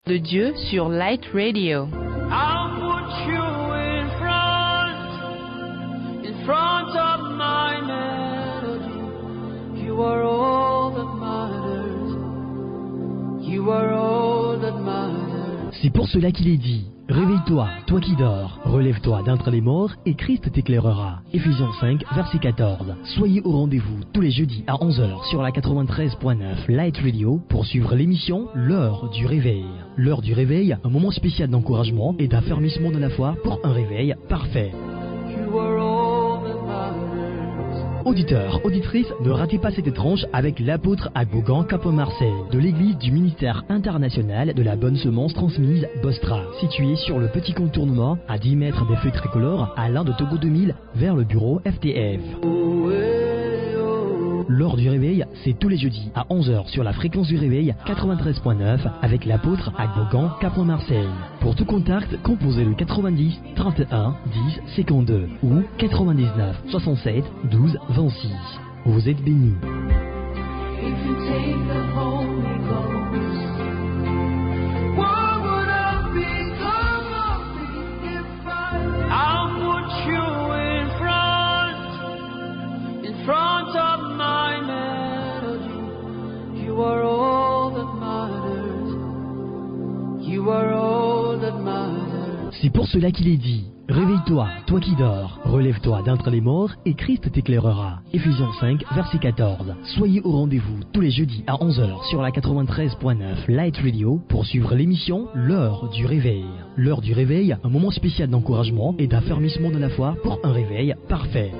de Dieu sur Light Radio. I'll put you in front of my melody. You are all that matters. You are all that matters. C'est pour cela qu'il est dit, réveille-toi, toi qui dors, relève-toi d'entre les morts et Christ t'éclairera. Ephésiens 5, verset 14. Soyez au rendez-vous tous les jeudis à 11h sur la 93.9 Light Radio pour suivre l'émission L'heure du réveil. L'heure du réveil, un moment spécial d'encouragement et d'affermissement de la foi pour un réveil parfait. You are all that matters. Auditeurs, auditrices, ne ratez pas cette étrange avec l'apôtre Agbogan Capo-Marseille de l'église du ministère international de la bonne semence transmise Bostra, située sur le petit contournement à 10 mètres des feux tricolores à l'un de Togo 2000 vers le bureau FTF. L'heure du réveil, c'est tous les jeudis à 11h sur la fréquence du réveil 93.9 avec l'apôtre Agbogan Capo-Marseille. Pour tout contact, composez le 90 31 10 52 ou 99 67 12 26. Vous êtes bénis. If you take the Holy Ghost, what would have become of me if I'll put you in front of my melody. You are all that matters. You are all that matters. C'est pour cela qu'il est dit, réveille-toi, toi qui dors, relève-toi d'entre les morts et Christ t'éclairera. Ephésiens 5, verset 14. Soyez au rendez-vous tous les jeudis à 11h sur la 93.9 Light Radio pour suivre l'émission L'heure du réveil. L'heure du réveil, un moment spécial d'encouragement et d'affermissement de la foi pour un réveil parfait.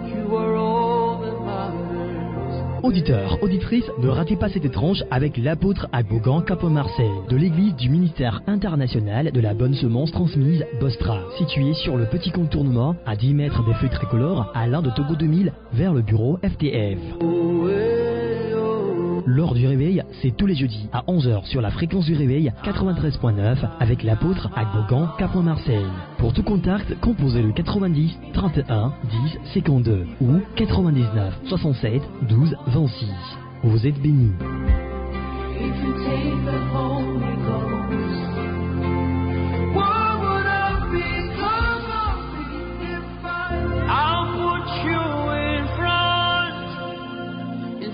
You are all that matters. Auditeurs, auditrices, ne ratez pas cette étrange avec l'apôtre Agbogan Capo-Marseille de l'église du ministère international de la bonne semence transmise Bostra, située sur le petit contournement à 10 mètres des feux tricolores à l'un de Togo 2000 vers le bureau FTF. L'heure du réveil, c'est tous les jeudis à 11h sur la fréquence du réveil 93.9 avec l'apôtre Agbogan Capo-Marseille. Pour tout contact, composez le 90 31 10 52 ou 99 67 12 26. Vous êtes bénis. If you take the Holy Ghost, what would have become of me if I'll put you in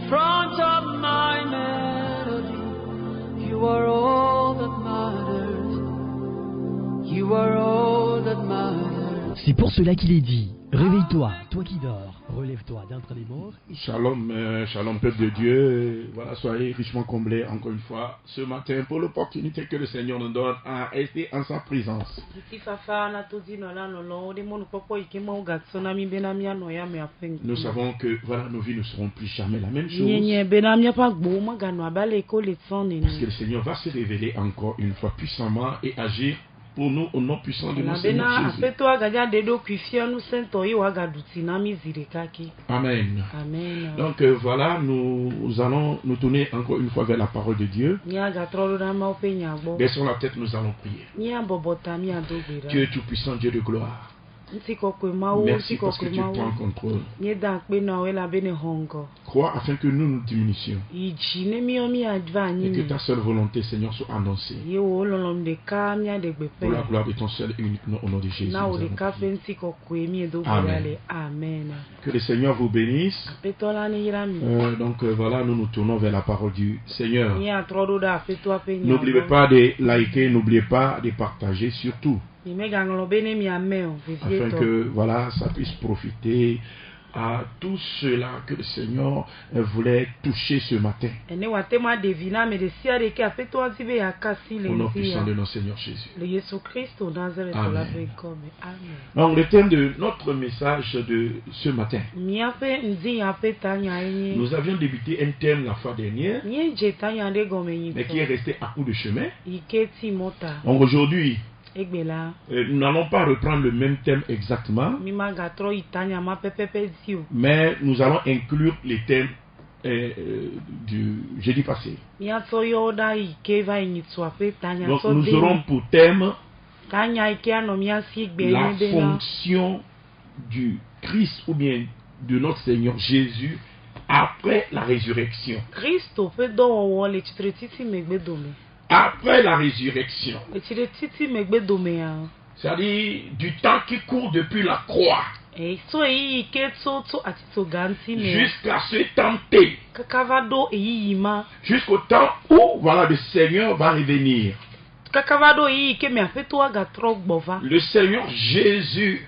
front of my melody. You are all that matters. You are all that matters. C'est pour cela qu'il est dit, réveille-toi, toi qui dors, relève-toi d'entre les morts. Shalom, shalom peuple de Dieu. Voilà, soyez richement comblés encore une fois ce matin pour l'opportunité que le Seigneur nous donne à rester en sa présence. Nous savons que voilà, nos vies ne seront plus jamais la même chose. Parce que le Seigneur va se révéler encore une fois puissamment et agir pour nous au nom puissant de notre Seigneur Jésus. Amen. Amen. Donc voilà, nous allons nous tourner encore une fois vers la parole de Dieu. Baissons la tête, nous allons prier. Dieu tout-puissant, Dieu de gloire. Merci parce que tu prends le contrôle. Crois afin que nous nous diminuions. Et que ta seule volonté, Seigneur, soit annoncée. Pour la gloire de ton seul et unique nom, au nom de Jésus. Amen. Que le Seigneur vous bénisse. Donc voilà, nous nous tournons vers la parole du Seigneur. N'oubliez pas de liker, n'oubliez pas de partager surtout. Afin que voilà, ça puisse profiter à tous ceux-là que le Seigneur voulait toucher ce matin. Au nom puissant de notre Seigneur Jésus. Amen. Donc le thème de notre message de ce matin. Nous avions débuté un thème la fois dernière, mais qui est resté à court de chemin. Donc aujourd'hui, nous n'allons pas reprendre le même thème exactement, mais nous allons inclure les thèmes du jeudi passé. Donc nous aurons pour thème la fonction du Christ ou bien de notre Seigneur Jésus après la résurrection. après la résurrection. C'est-à-dire du temps qui court depuis la croix jusqu'à ce temps T, jusqu'au temps où voilà, le Seigneur va revenir. Le Seigneur Jésus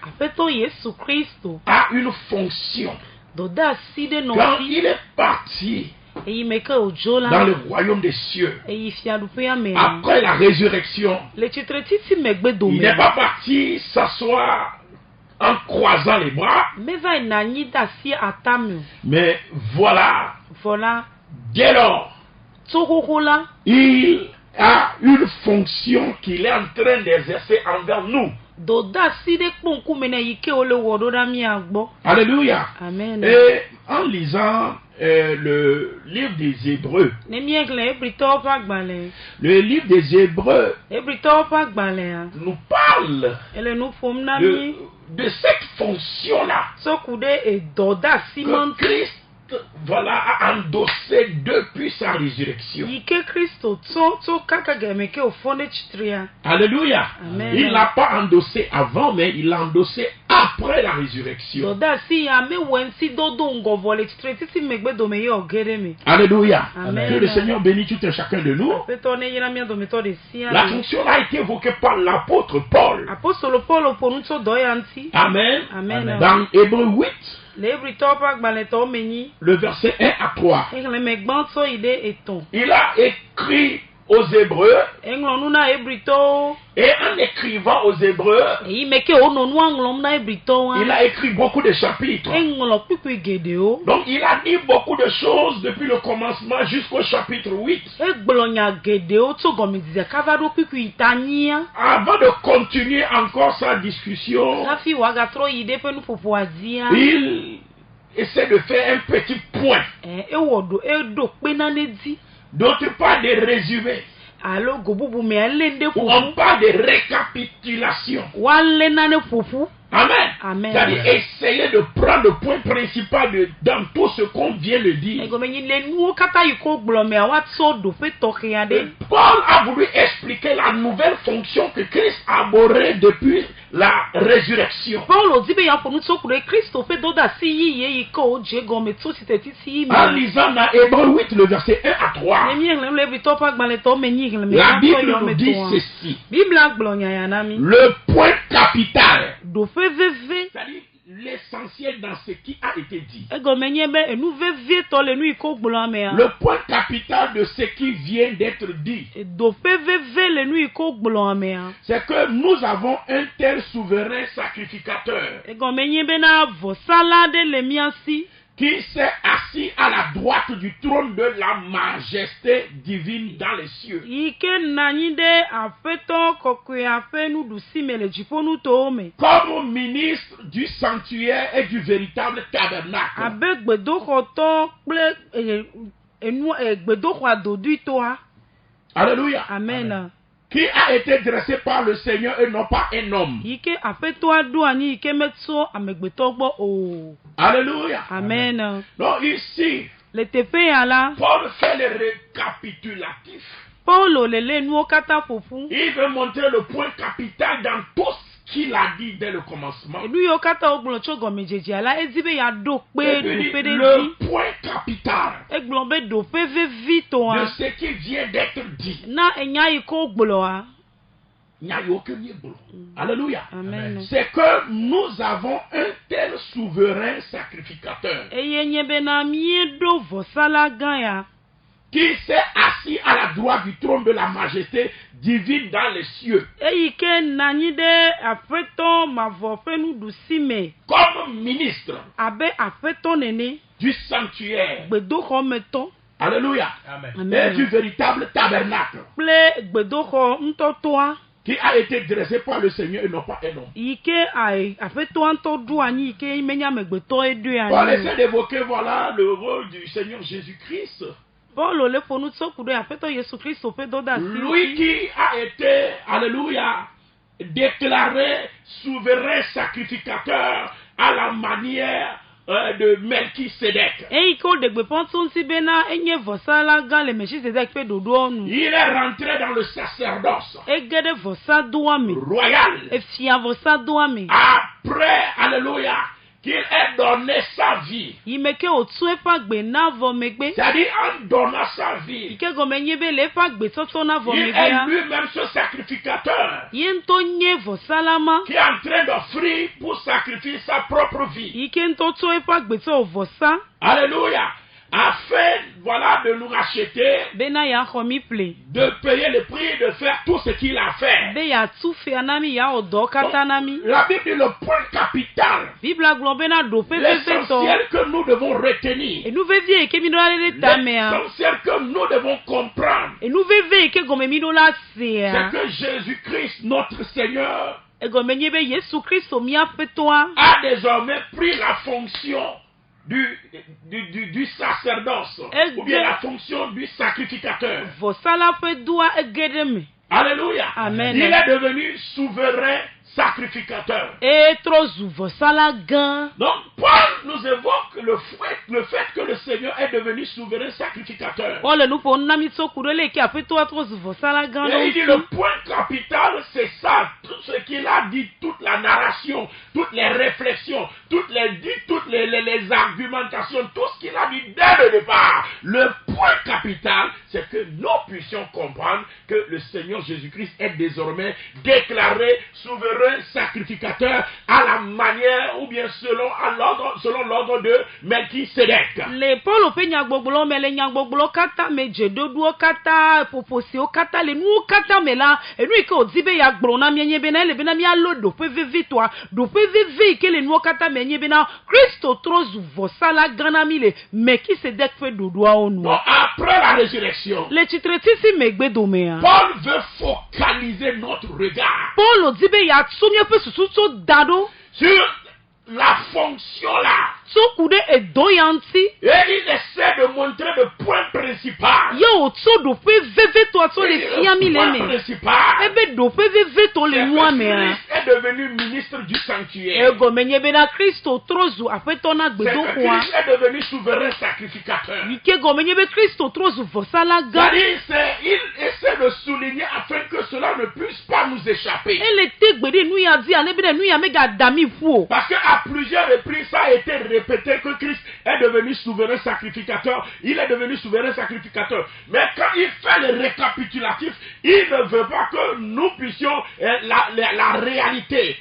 a une fonction. Quand il est parti dans le royaume des cieux, après la résurrection, il n'est pas parti s'asseoir en croisant les bras, mais voilà, dès lors, il a une fonction qu'il est en train d'exercer envers nous. Alléluia. Amen. Et en lisant le livre des Hébreux, le livre des Hébreux nous parle de cette fonction-là que Christ a endossé depuis sa résurrection. Alléluia. Amen. Il l'a pas endossé avant, mais il l'a endossé après la résurrection. Alléluia. Amen. Que le Seigneur bénisse tout et chacun de nous. La fonction a été évoquée par l'apôtre Paul. Amen. Amen. Dans Hébreux 8, le verset 1 à 3. Il a écrit aux Hébreux, et en écrivant aux Hébreux, il a écrit beaucoup de chapitres. Donc il a dit beaucoup de choses depuis le commencement jusqu'au chapitre 8. Avant de continuer encore sa discussion, il essaie de faire un petit point. D'autre part, des résumés. Ou on parle de récapitulation. Amen. Amen. C'est-à-dire essayer de prendre le point principal dans tout ce qu'on vient de dire. Paul a voulu expliquer la nouvelle fonction que Christ a abordée depuis la résurrection. En lisant dans Hébreux 8, le verset 1 à 3, la Bible nous dit ceci. Le point capital, c'est-à-dire l'essentiel dans ce qui a été dit. Le point capital de ce qui vient d'être dit, c'est que nous avons un tel souverain sacrificateur qui s'est assis à la droite du trône de la majesté divine dans les cieux. Comme ministre du sanctuaire et du véritable tabernacle. Alléluia. Amen. Qui a été dressé par le Seigneur et non pas un homme. Alléluia. Amen. Donc ici, Paul fait le récapitulatif. Il veut montrer le point capital dans tout ce qu'il a dit dès le commencement. Et puis, le point capital de ce qui vient d'être dit. Il n'y a aucun éboulement. Alléluia. Amen. C'est que nous avons un tel souverain sacrificateur qui s'est assis à la droite du trône de la majesté divine dans les cieux. Comme ministre du sanctuaire. Alléluia. Amen. Et du véritable tabernacle qui a été dressé par le Seigneur et non pas un homme. Paul essaie d'évoquer voilà le rôle du Seigneur Jésus-Christ. Lui qui a été, alléluia, déclaré souverain sacrificateur à la manière de Melchisédek. Il est rentré dans le sacerdoce royal. Après, alléluia, qu'il ait donné sa vie. C'est-à-dire en donnant sa vie. Il est lui-même ce sacrificateur qui est en train d'offrir pour sacrifier sa propre vie. Alléluia. Afin, voilà, de nous racheter, de payer le prix, de faire tout ce qu'il a fait. Donc, la Bible dit le point capital, l'essentiel que nous devons retenir, l'essentiel que nous devons comprendre, c'est que Jésus-Christ, notre Seigneur, a désormais pris la fonction du sacerdoce, ou bien la fonction du sacrificateur. Alléluia. Amen. Il est devenu souverain sacrificateur. Donc Paul nous évoque le fait que le Seigneur est devenu souverain sacrificateur. Et il dit le point capital, c'est ça, tout ce qu'il a dit, toute la narration, toutes les réflexions, toutes les argumentations, tout ce qu'il a dit dès le départ. Le point capital, c'est que nous puissions comprendre que le Seigneur Jésus-Christ est désormais déclaré souverain sacrificateur à la manière ou bien selon l'ordre de Melchisédek. Les Paul kata me jedoduo kata poposio kata le nu kata mela enu ke odibe ya gboro mienye bena le bena mi alo do pvv toi do pvv ke le nu kata menye bena Christo trozu vosala gana mi le Melchisédek fe dodoa onu. Après la résurrection, le titretisi megbe domea. Paul veut focaliser notre regard. Paul odibe ya tsunye pe sususo dado sur la fonction là. Et il essaie de montrer le point principal. Le point principal, c'est que Christ est devenu ministre du sanctuaire. C'est que Christ est devenu souverain sacrificateur. C'est-à-dire, il essaie de souligner afin que cela ne puisse pas nous échapper. Parce qu'à plusieurs reprises, ça a été répéter que Christ est devenu souverain sacrificateur, il est devenu souverain sacrificateur. Mais quand il fait le récapitulatif, il ne veut pas que nous puissions la réalité,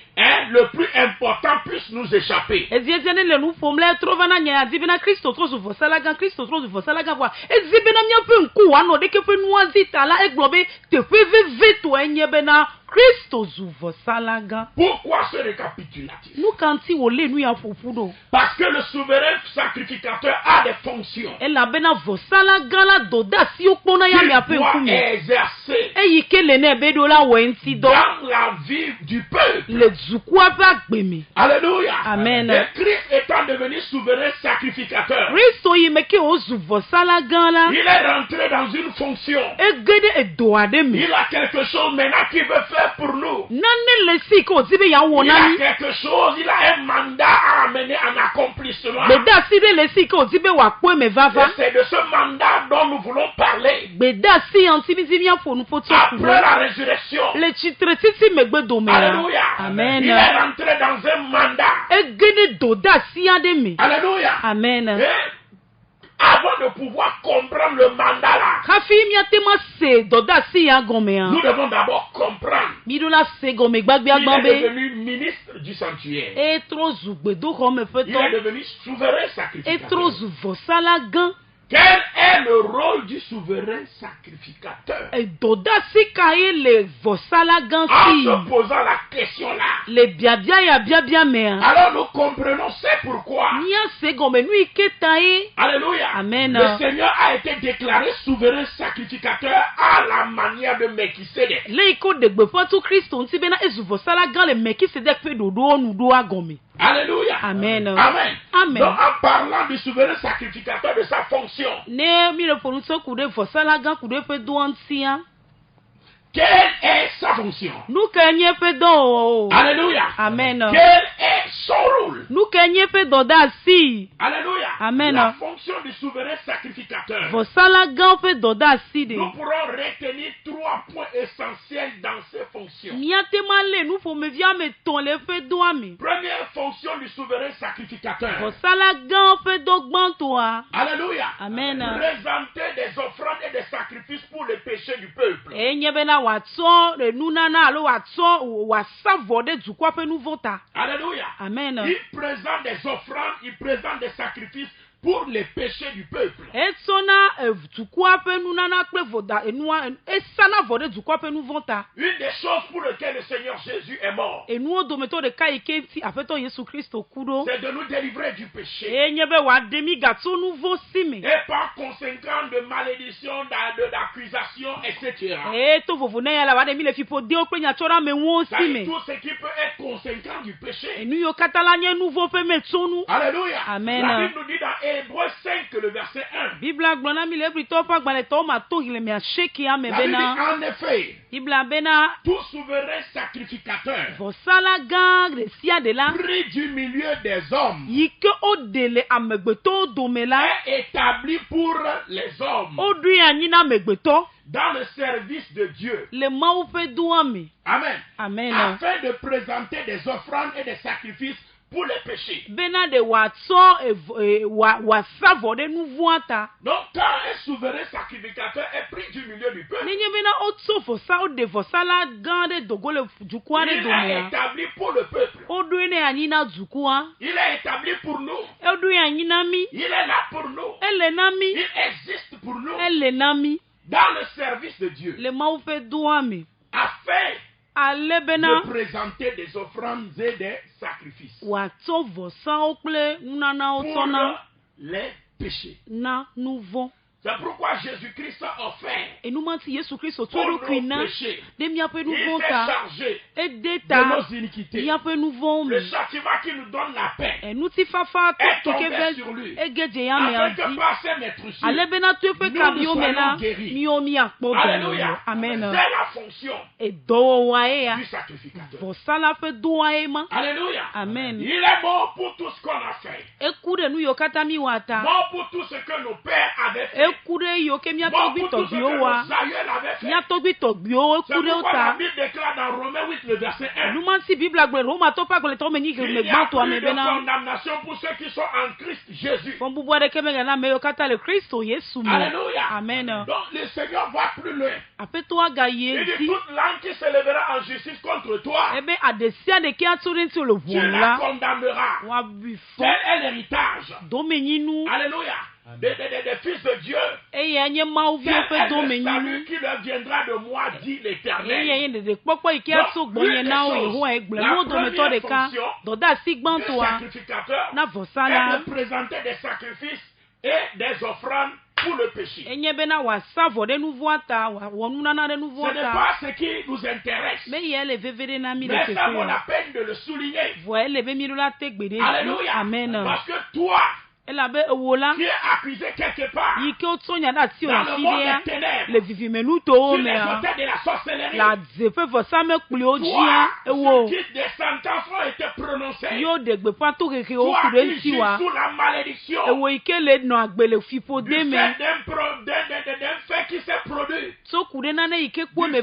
le plus important puisse nous échapper. Pourquoi ce récapitulatif? Parce que le souverain sacrificateur a des fonctions qu'il doit exercer dans la vie du peuple. Alléluia. Amen. Et Christ étant devenu souverain sacrificateur, il est rentré dans une fonction. Il a quelque chose maintenant qu'il veut faire pour nous. Il a quelque chose, il a un mandat à amener en accomplissement. Et c'est de ce mandat dont nous voulons parler. Après la résurrection, alléluia. Amen. Il est rentré dans un mandat. Alléluia. Amen. Et avant de pouvoir comprendre le mandat là, nous devons d'abord comprendre qu'il est devenu ministre du sanctuaire. Il est devenu souverain sacrificateur. Quel est le rôle du souverain sacrificateur? En se posant la question là, alors nous comprenons c'est pourquoi. Alléluia. Amen. Le Seigneur a été déclaré souverain sacrificateur à la manière de Melchisédek. Alléluia. Amen. Amen. Amen. Donc en parlant du souverain sacrificateur, de sa fonction, quelle est sa fonction? Alléluia. Amen. Quel est son rôle? Alléluia. Amen. La fonction du souverain sacrificateur. Nous pourrons retenir 3 points essentiels dans ces fonctions. Première fonction du souverain sacrificateur. Alléluia. Amen. Présenter des offrandes et des sacrifices pour les péchés du peuple. Alléluia. Amen. Il présente des offrandes, il présente des sacrifices pour les péchés du peuple. Une des choses pour lesquelles le Seigneur Jésus est mort, c'est de nous délivrer du péché. Et par conséquent de malédiction, d'accusation, etc. Tout ce qui peut être conséquent du péché. Alléluia. Amen. La Bible nous dit dans Hébreux 5, le verset 1. La Bible dit en effet, tout souverain sacrificateur pris du milieu des hommes est établi pour les hommes dans le service de Dieu. Amen. Amen. Afin de présenter des offrandes et des sacrifices pour les péchés. Donc, quand un souverain sacrificateur est pris du milieu du peuple, il est établi pour le peuple. Il est établi pour nous. Il est là pour nous. Il existe pour nous. Dans le service de Dieu. Afin de présenter des offrandes et des sacrifices pour les péchés. C'est pourquoi Jésus-Christ a offert pour nos péchés. Il s'est chargé de nos iniquités. Le châtiment qui nous donne la paix est tombé sur lui. Afin que par ses maîtresses, nous soyons guéris. Alléluia. Amen. C'est la fonction du sacrificateur. Alléluia. Amen. Il est mort pour tout ce qu'on a fait. Mort pour tout ce que nos pères avaient fait. Mort pour tout ce que nos aïeux avaient fait. C'est pourquoi la Bible déclare dans Romains 8, le verset 1. Il n'y a plus de condamnation pour ceux qui sont en Christ Jésus. Alléluia. Amen. Donc le Seigneur va plus loin. Il dit toute langue qui se lèvera en justice contre toi, tu la condamneras. Tel est l'héritage. Alléluia. Des fils de Dieu. Tel est le salut qui leur viendra de moi, dit l'Éternel. Donc, la première fonction des sacrificateurs est de présenter des sacrifices et des offrandes pour le péché. Ce n'est pas ce qui nous intéresse. Mais ça vaut la peine de le souligner. Alléluia. Amen. Parce que toi, qui est accusé quelque part dans le monde des ténèbres, sur les autels de la sorcellerie, toi, qui des sentences ont été prononcées, toi qui vis sous la malédiction du d'un fait qui s'est produit, du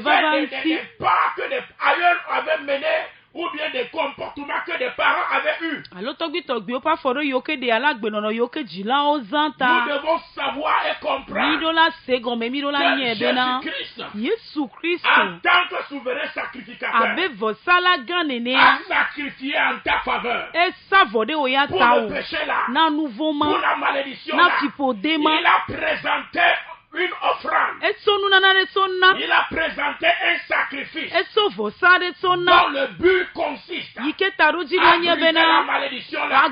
fait des pas que des aïeux avaient mené, ou bien des comportements que des parents avaient eus. Nous devons savoir et comprendre que Jésus-Christ, en tant que souverain sacrificateur, a sacrifié en ta faveur pour le péché-là, pour la malédiction-là. Il a présenté une offrande. Il a présenté un sacrifice dont le but consiste à briser la malédiction là, à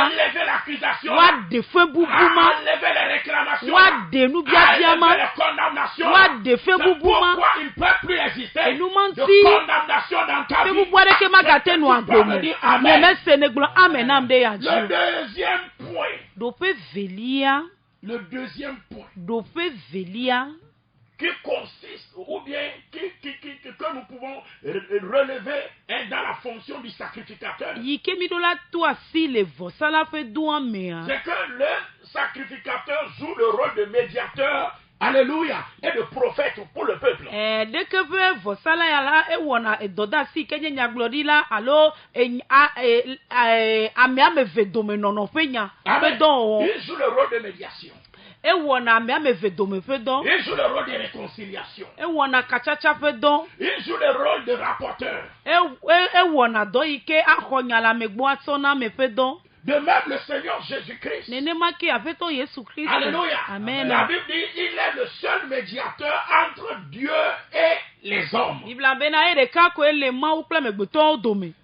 enlever l'accusation, à enlever les réclamations, à enlever les condamnations. C'est pourquoi il ne peut plus exister de condamnation dans ta vie. Amen. Le deuxième point qui consiste, ou bien que nous pouvons relever dans la fonction du sacrificateur. C'est que le sacrificateur joue le rôle de médiateur, alléluia, et de prophète pour le peuple. Amen. Il joue le rôle de médiation. Il joue le rôle de réconciliation. Il joue le rôle de rapporteur. De même, le Seigneur Jésus-Christ. Alléluia. Amen. La Bible dit il est le seul médiateur entre Dieu et les hommes.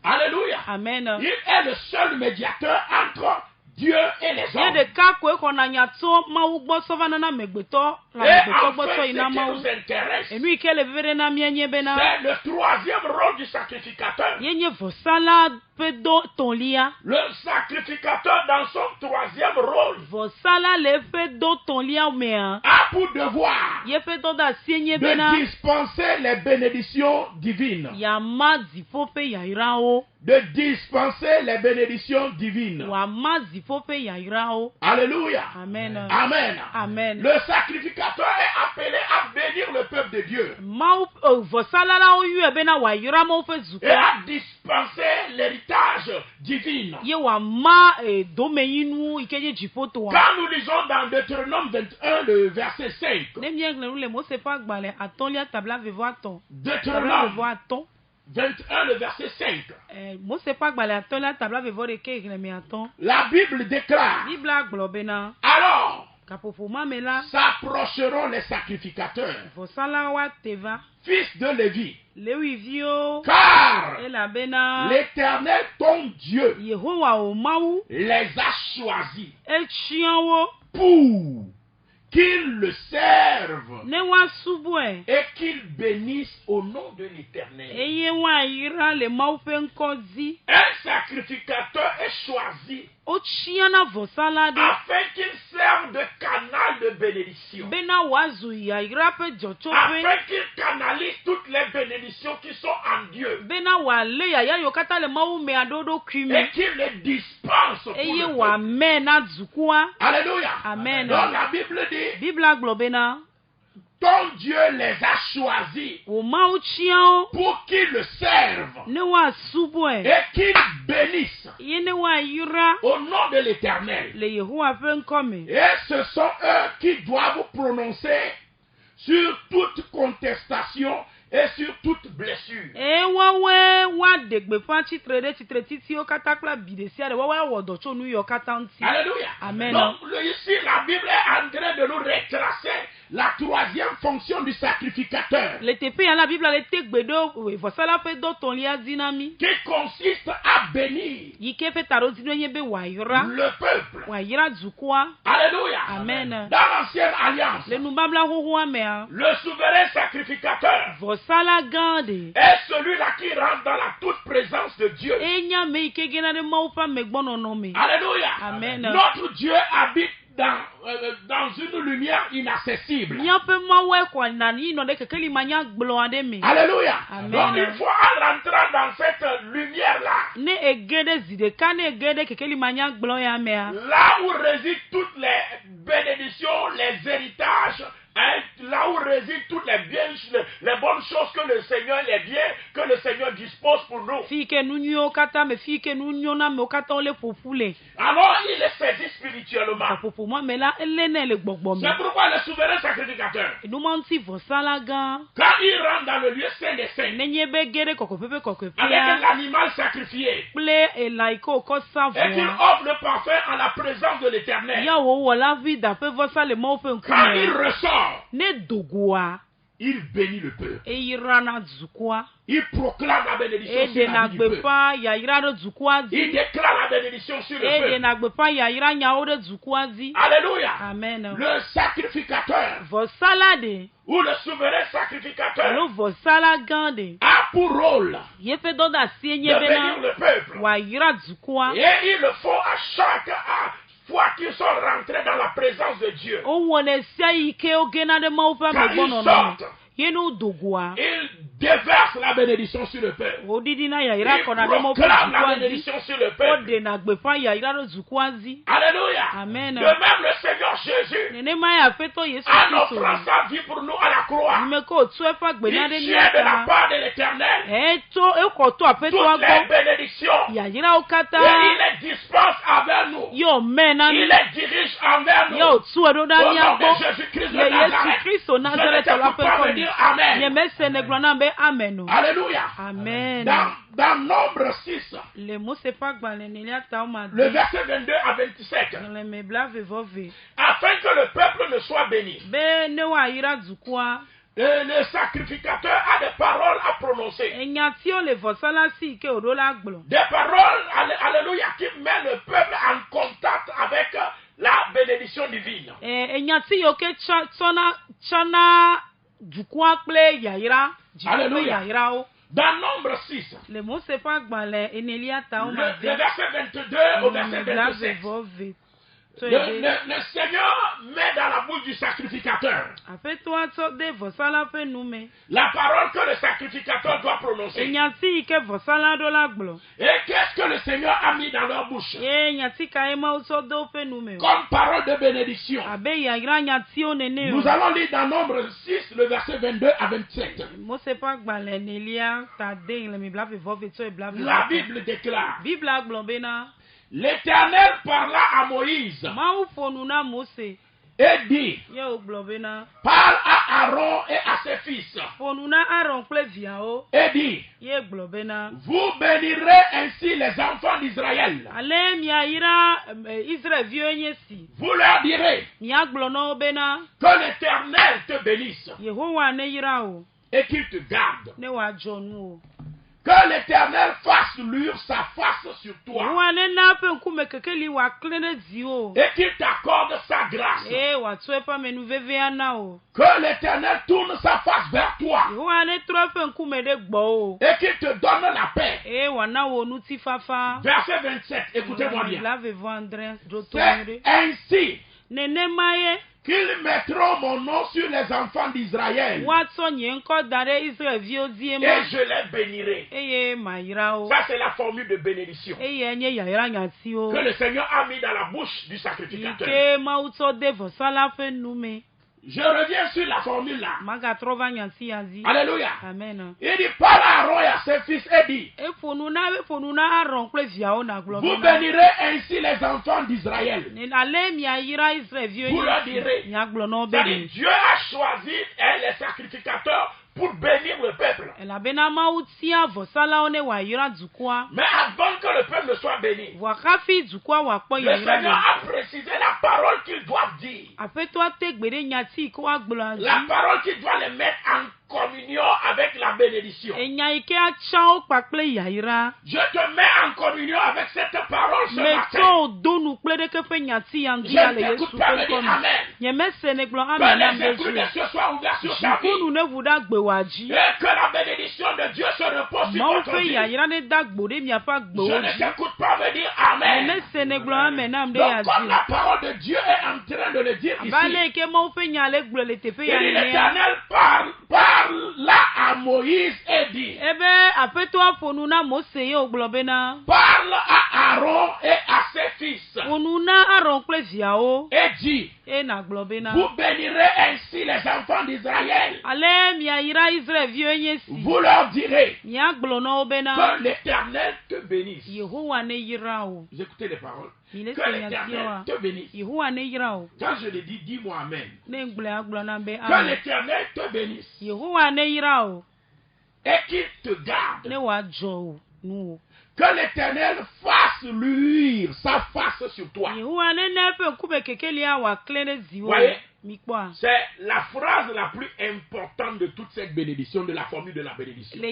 Alléluia. Amen. Il est le seul médiateur entre Dieu et les hommes. Et enfin, ce qui nous intéresse, c'est le troisième rôle du sacrificateur. Le sacrificateur, dans son troisième rôle, a pour devoir de dispenser les bénédictions divines. De dispenser les bénédictions divines. Alléluia. Amen. Amen. Amen. Le sacrificateur est appelé à bénir le peuple de Dieu. Et à dispenser l'héritage divin. Quand nous lisons dans Deutéronome 21, le verset 5. Deutéronome 21, le verset 5. La Bible déclare. Alors s'approcheront les sacrificateurs, fils de Lévi, car l'Éternel ton Dieu les a choisis pour qu'ils le servent et qu'ils bénissent au nom de l'Éternel. Un sacrificateur est choisi afin qu'il serve de canal de bénédiction, afin qu'il canalise toutes les bénédictions qui sont en Dieu et qu'il les dispense pour le peuple. Alléluia. Amen. Donc la Bible dit ton Dieu les a choisis pour qu'ils le servent et qu'ils bénissent au nom de l'Éternel. Et ce sont eux qui doivent prononcer sur toute contestation et sur toute blessure. Alléluia. Amen. Donc ici la Bible est en train de nous retracer la troisième fonction du sacrificateur, qui consiste à bénir le peuple. Alléluia. Amen. Dans l'ancienne alliance, le souverain sacrificateur est celui-là qui rentre dans la toute présence de Dieu. Alléluia. Amen. Notre Dieu habite dans une lumière inaccessible. Alléluia. Amen. Donc il faut rentrer dans cette lumière-là. Là où résident toutes les bénédictions, les héritages, là où résident toutes les bonnes choses que le Seigneur, les biens que le Seigneur dispose pour nous. Alors il est saisi spirituellement. C'est pourquoi le souverain sacrificateur, quand il rentre dans le lieu saint des saints, avec l'animal sacrifié, et qu'il offre le parfum en la présence de l'Éternel, quand il ressort, il bénit le peuple. Il proclame la bénédiction sur la vie du peuple. Il déclare la bénédiction sur le peuple. Alléluia. Amen. Le sacrificateur ou le souverain sacrificateur a pour rôle de bénir le peuple. Et il le faut à fois qu'ils sont rentrés dans la présence de Dieu, quand ils sortent, ils déversent la bénédiction sur le peuple. Ils proclament la bénédiction sur le peuple. Alléluia. Amen. De même, le Seigneur Jésus a offert sa vie pour nous à la croix. Il tient de la part de l'Éternel toutes les bénédictions. Et il les dispense envers nous. Il les dirige envers nous. Au nom de Jésus-Christ de Nazareth, je ne peux pas me dire Amen. Alléluia. Amen. Dans Nombre 6, le verset 22 à 27, afin que le peuple ne soit béni, le sacrificateur a des paroles à prononcer. Des paroles, alléluia, qui mettent le peuple en contact avec la bénédiction divine. Alléluia. Dans Nombre 6, le verset 22 au verset 27, le Seigneur met dans la bouche du sacrificateur la parole que le sacrificateur doit prononcer. Et qu'est-ce que le Seigneur a mis dans leur bouche comme parole de bénédiction? Nous allons lire dans Nombre 6, le verset 22 à 27. La Bible déclare: l'Éternel parla à Moïse et dit: parle à Aaron et à ses fils et dit: vous bénirez ainsi les enfants d'Israël. Vous leur direz que l'Éternel te bénisse et qu'il te garde. Que l'Éternel fasse luire sa face sur toi et qu'il t'accorde sa grâce. Que l'Éternel tourne sa face vers toi et qu'il te donne la paix. Verset 27, écoutez-moi bien. C'est ainsi qu'ils mettront mon nom sur les enfants d'Israël et je les bénirai. Ça, c'est la formule de bénédiction que le Seigneur a mis dans la bouche du sacrificateur. Je reviens sur la formule là. Alléluia. Amen. Il dit: parle à Aaron et à ses fils et dit: vous bénirez ainsi les enfants d'Israël. Vous leur direz. Dieu a choisi les sacrificateurs pour bénir le peuple. Mais avant que le peuple ne soit béni, le Seigneur a précisé la parole qu'ils doivent dire. La parole qu'ils doivent les mettre en communion avec la bénédiction. Je te mets en communion avec cette parole ce matin. Je ne t'écoute pas me dire Amen. Que les esprits de ce soir ouverts sur ta vie. Et que la bénédiction de Dieu se repose sur votre vie. Je ne t'écoute pas me dire Amen. Donc comme la parole de Dieu est en train de le dire ici, l'Éternel parle là à Moïse et dit: parle à Aaron et à ses fils et dit: vous bénirez ainsi les enfants d'Israël. Vous leur direz que l'Éternel te bénisse. Vous écoutez les paroles. Que l'Éternel te bénisse. Quand je le dis, dis-moi Amen. Que l'Éternel te bénisse et qu'il te garde. Que l'Éternel fasse luire sa face sur toi. Voyez, c'est la phrase la plus importante de toute cette bénédiction, de la formule de la bénédiction. Que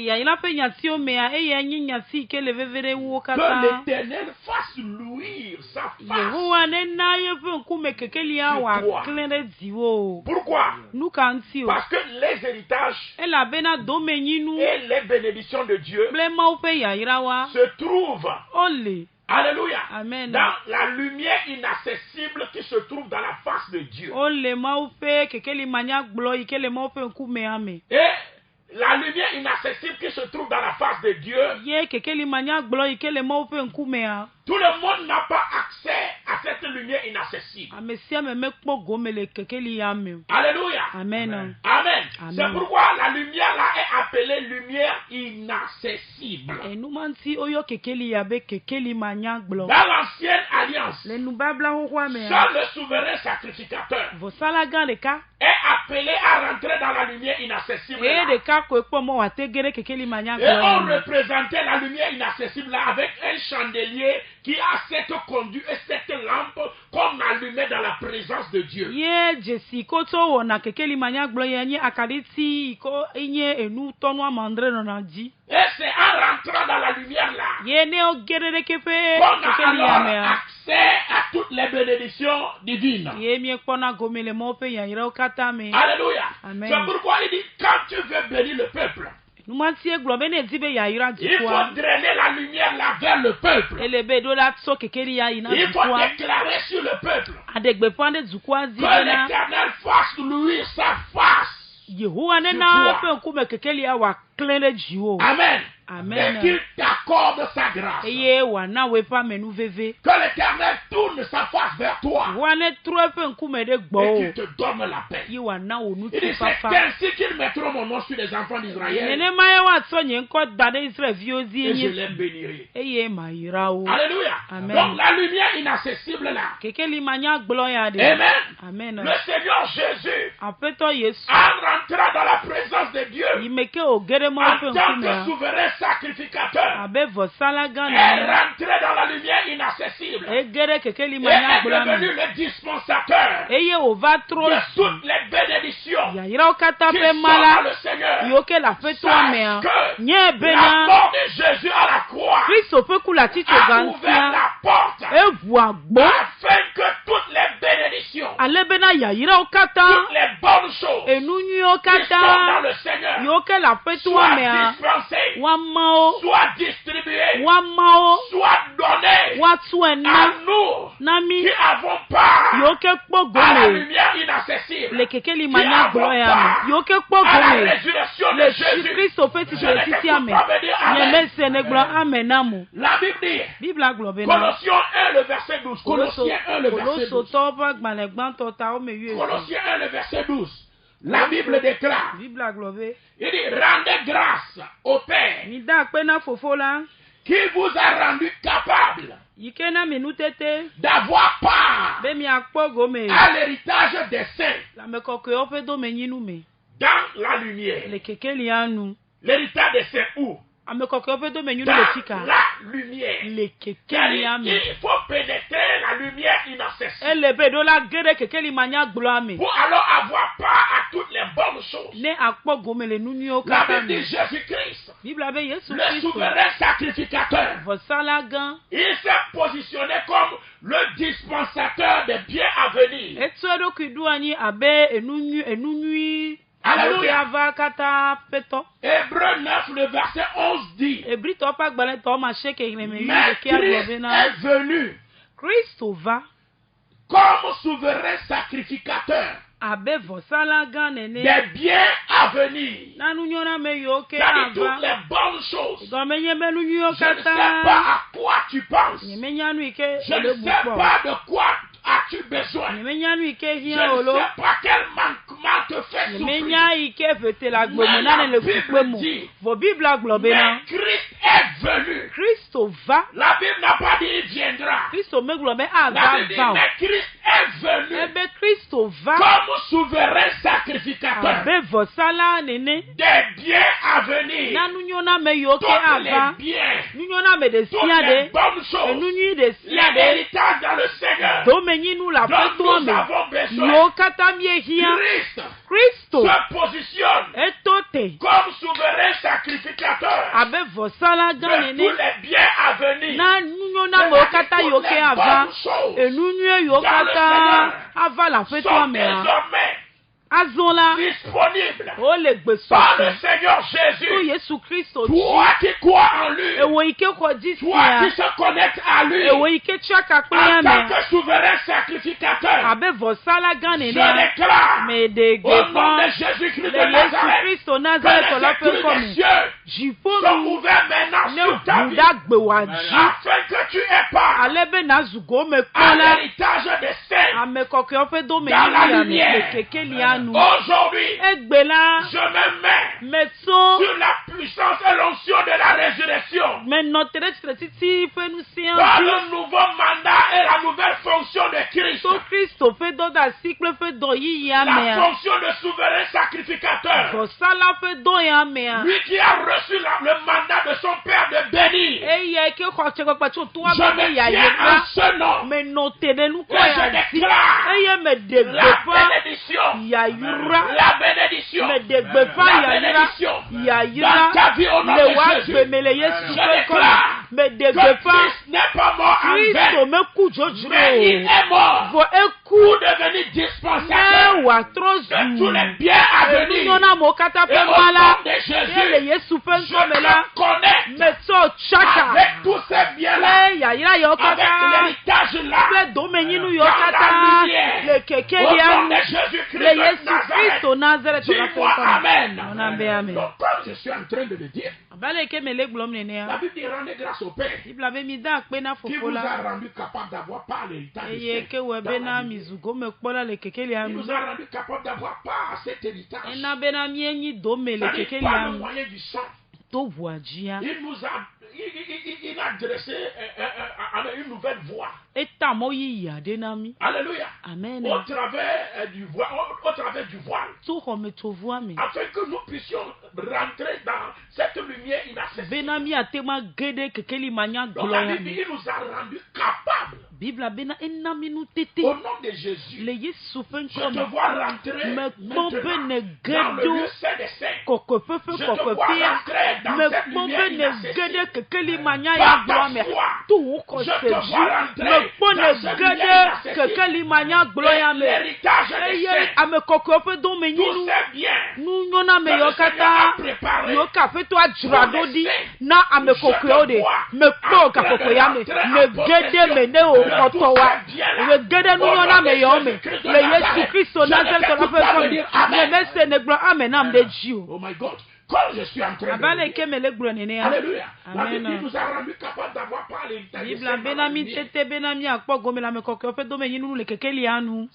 l'Éternel fasse luire sa face sur toi. Pourquoi? Parce que les héritages et les bénédictions de Dieu se trouvent Alléluia. Amen. Dans la lumière inaccessible qui se trouve dans la face de Dieu. Et la lumière inaccessible qui se trouve dans la face de Dieu, tout le monde n'a pas accès à cette lumière inaccessible. Alléluia. Amen. Amen. C'est pourquoi la lumière là est appelée lumière inaccessible. Dans l'ancienne alliance, seul le souverain sacrificateur est appelé à rentrer dans la lumière inaccessible. Et on représentait la lumière inaccessible là avec un chandelier qui a cette conduite et cette lampe qu'on allumait dans la présence de Dieu. Et c'est en rentrant dans la lumière là qu'on a alors accès à toutes les bénédictions divines. Alléluia. C'est pourquoi il dit, quand tu veux bénir le peuple, il faut drainer la lumière là vers le peuple. Il faut déclarer sur le peuple que l'Éternel fasse luire sa face. Amen. Amen. Et qu'il t'accorde sa grâce. Que l'Éternel tourne sa face vers toi. Et qu'il te donne la paix. Il dit, c'est ainsi qu'ils mettront mon nom sur les enfants d'Israël. Et je les bénirai. Alléluia. Amen. Donc la lumière inaccessible là. Amen. Le Seigneur Jésus, en rentrant dans la présence de Dieu, en tant que souverain sacrificateur, est rentré dans la lumière inaccessible et est devenu le dispensateur de toutes les bénédictions qui sont dans le Seigneur. Sache que la mort de Jésus à la croix a ouvert la porte afin que toutes les bénédictions, toutes les bonnes choses qui sont dans le Seigneur soient dispensées, soit distribué, soit donné à nous qui avons part à la lumière inaccessible, qui avons part à la résurrection de Jésus. La Bible dit, Colossiens 1 le verset 12, Colossiens 1 le verset 12, Colossiens 1 le verset 12. La Bible déclare, il dit, rendez grâce au Père qui vous a rendu capable d'avoir part à l'héritage des saints dans la lumière. L'héritage des saints où? Dans la lumière. Il faut pénétrer la lumière inaccessible pour alors avoir part à toutes les bonnes choses. La Bible dit Jésus-Christ, le souverain sacrificateur, il s'est positionné comme le dispensateur des biens à venir. Alléluia. Hébreux 9, le verset 11 dit, mais Christ est venu comme souverain sacrificateur des biens à venir. C'est-à-dire toutes les bonnes choses. Je ne sais pas à quoi tu penses. Je ne sais pas de quoi as-tu besoin. Je ne sais pas quel manquement te fait souffrir. Mais la Bible dit, mais Christ est venu. La Bible n'a pas dit il viendra. La Bible dit, mais Christ est venu comme souverain sacrificateur des biens à venir. Tous les biens, toutes les bonnes choses, les héritages dans le Seigneur dont nous avons besoin. Christ se positionne comme souverain sacrificateur de tous les biens à venir. De toutes les bonnes choses dans le Seigneur sont désormais disponible par le Seigneur Jésus. Toi qui crois en lui, toi qui se connecte à lui en tant que souverain sacrificateur, je déclare au nom de Jésus-Christ de Nazareth que les écrits des cieux sont ouverts maintenant sur ta vie afin que tu aies part à l'héritage des saints dans la lumière. Aujourd'hui, je me mets sur la puissance et l'onction de la résurrection par le nouveau mandat et la nouvelle fonction de Christ, la fonction de souverain sacrificateur, lui qui a reçu le mandat de son Père de bénir. Je me tiens en ce nom et je déclare la bénédiction dans ta vie au nom de Jésus. Je déclare que Christ n'est pas mort en vain, mais il est mort pour devenir dispensateur de tous les biens à venir. Et au nom de Jésus, je te connecte avec tous ces biens-là, avec l'héritage-là, dans la lumière. Au nom de Jésus-Christ de Nazareth, dis-moi Amen. Donc, comme je suis en train de le dire, la Bible dit rendez grâce au Père qui vous a rendu capable d'avoir part à l'héritage. Il nous a rendu capable d'avoir part à cet héritage. C'est par le moyen du sang. Il a dressé une nouvelle voie. Alléluia. Amen. Au travers du voile. Afin que nous puissions rentrer dans cette lumière inaccessible. Donc la Bible, il nous a rendu capables. Au nom de Jésus, je te vois rentrer maintenant dans le lieu saint des saints. Je te vois rentrer dans cette lumière inaccessible. Par ta foi, je te vois rentrer dans cette lumière inaccessible. L'héritage des saints, tous ces biens que le Seigneur a préparés pour les saints, je te vois en train de rentrer dans oh my God, quand je suis en train de Alléluia. La Bible nous a rendu capable d'avoir par l'héritage.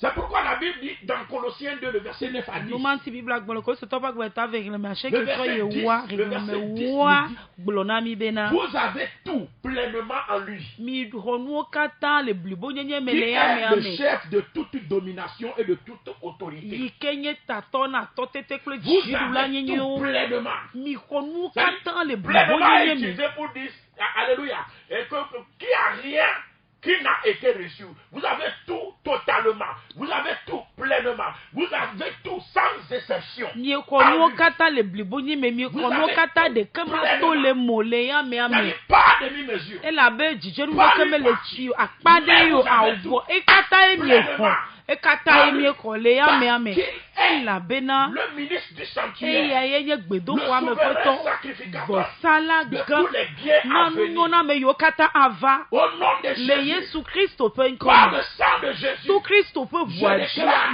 C'est pourquoi la Bible dit dans Colossiens 2, le verset 9 à 10. Le verset 10 vous avez tout pleinement en lui. Qui est le chef de toute domination et de toute autorité. Vous avez tout pleinement. Pleinement est utilisé pour dire alléluia. Et que qui a rien qui n'a été reçu. Vous avez tout totalement. Vous avez tout pleinement. Vous avez tout sans exception. Vous avez pas de demi-mesure. Le ministre du sanctuaire, le souverain sacrificateur de tous les biens à venir. Au nom de Jésus, par le sang de Jésus, je déclare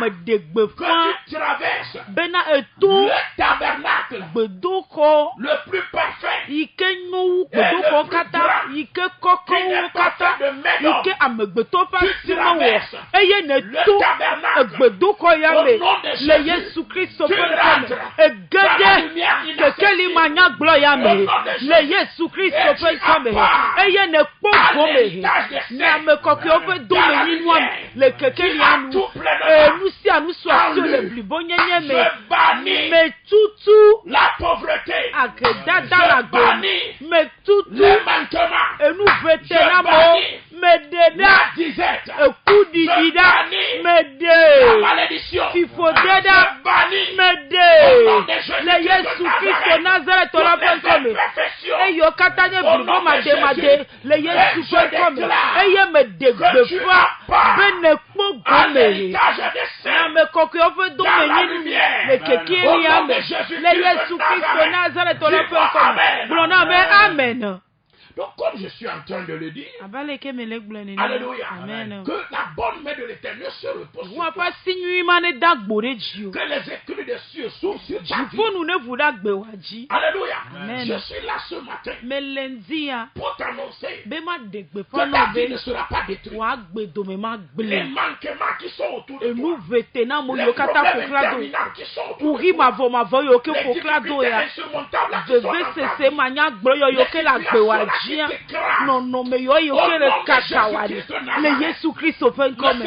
que tu traverses le tabernacle le plus parfait et le plus grand qui n'est pas fait de médor. Tu traverses le tabernacle au nom de Jésus. Tu rentres dans la lumière inaccessible au nom de Jésus. Et tu apparts à l'héritage des saints dans la lumière qui a tout pleinement en lui. Je bannis la pauvreté. Je bannis les manquements. Je bannis la disette. Je bannis la malédiction. Je bannis au nom de Jésus de Nazareth toutes les imperfections. Et yo katanye blibo mademade le Yesu pe comme eye me degbefa bene kpo gome na me kokyo fe do me ni le keki ni ame le Yesu Christ Nazareth on peut comme blona me amen. Donc, comme je suis en train de le dire, alléluia, amen. Que la bonne main de l'Éternel se repose sur toi. Que les écrits des cieux s'ouvrent sur ta vie. Alléluia. Amen. Je suis là ce matin pour t'annoncer que ta vie ne sera pas détruite. Les manquements qui sont autour de toi, les problèmes interminables qui sont autour de toi, les difficultés insurmontables qui sont là, non mais yo kele kakawari le Yesu Christ open comme a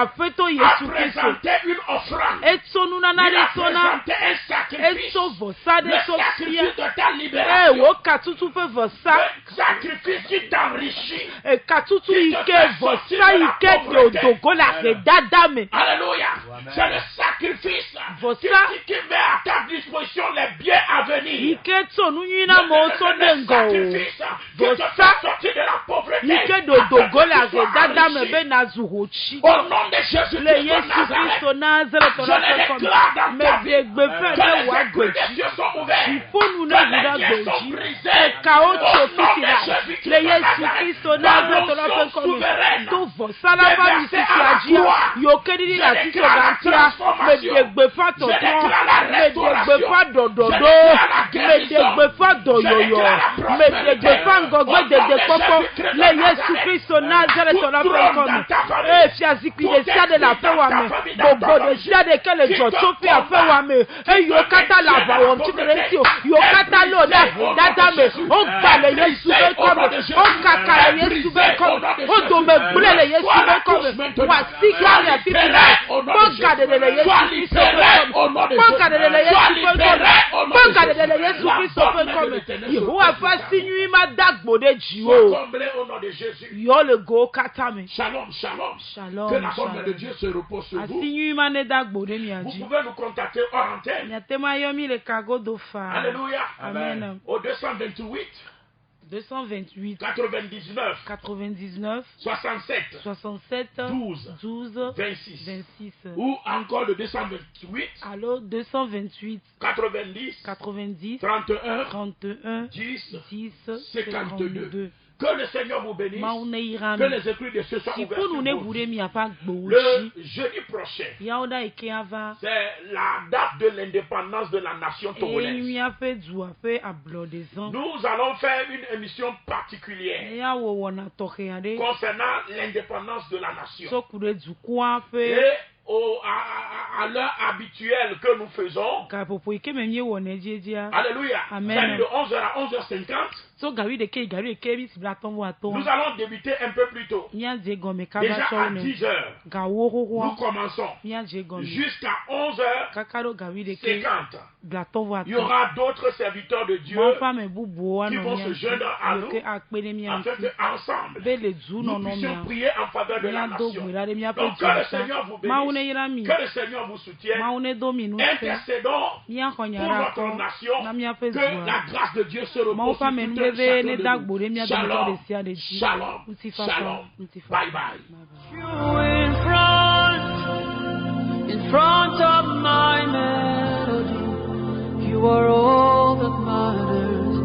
fait to Yesu Christ une offrande et sonu na sona et so vosa de so prière wo katutu fe vosa sacrifice qui t'enrichit et katutu ike vosa ike de dogo la redadame. Alléluia. C'est le sacrifice qui met à ta disposition les biens à venir. Ike sonu yina mo so dengo vosa sorti de la pauvreté. Ike de dogo la redadame be na zuhochi. Au nom de Jésus le Yesu Christ Nazareth on a comme mais de gbefe de wa gbeji il faut nous ne vouloir gbeji et chaos topitira le Yesu Christ Nazareth on a comme to vosa la ba mi sisi yo kediri la tito gantia me de gbefa to me de gbefa dododo me de gbefa doyoyo me de gbefa ngogbe de popo le Yesu Christ Nazareth on a comme fiazikwi de la paix wame bobo de sia de que le jotofi a fait wame e yo kata la ba won ti de ti yo kata lo da dada me o gba le Yesu be comme o kaka le Yesu be comme o do me gbule le Yesu be comme wa sika ya ti o ga de le Yesu be comme o ga de le Yesu be comme o ga de le Yesu be comme yo wa fa sinui ma dagbo de jiwo yo le go kata me shalom shalom shalom que la bonne de Dieu se repose sur vous. Vous pouvez nous contacter hors antenne. Alléluia. Amen. Au 228 99 67 12 26 ou encore le 228 90 31 10 52. Que le Seigneur vous bénisse. Que les écrits de ce soir ouverts sur vous. Le jeudi prochain, c'est la date de l'indépendance de la nation togolaise. Nous allons faire une émission particulière concernant l'indépendance de la nation. Et à l'heure habituelle que nous faisons, alléluia, c'est de 11h à 11h50. Nous allons débuter un peu plus tôt. Déjà à 10h, nous commençons jusqu'à 11h50. Il y aura d'autres serviteurs de Dieu qui vont se joindre à nous afin qu'ensemble nous puissions prier en faveur de la nation. Donc que le Seigneur vous bénisse, que le Seigneur vous soutienne. Intercédons pour notre nation, que la grâce de Dieu se repose sur tout un chacun de nous. Shalom, shalom, shalom, bye bye. In front of my melody, you are all that matters.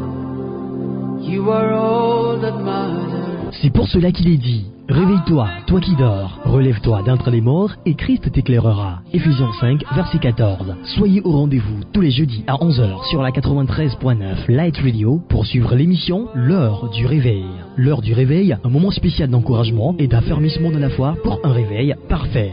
You are all that matters. C'est pour cela qu'il est dit: réveille-toi, toi qui dors, relève-toi d'entre les morts et Christ t'éclairera. Ephésiens 5, verset 14. Soyez au rendez-vous tous les jeudis à 11h sur la 93.9 Light Radio pour suivre l'émission L'heure du réveil. L'heure du réveil, un moment spécial d'encouragement et d'affermissement de la foi pour un réveil parfait.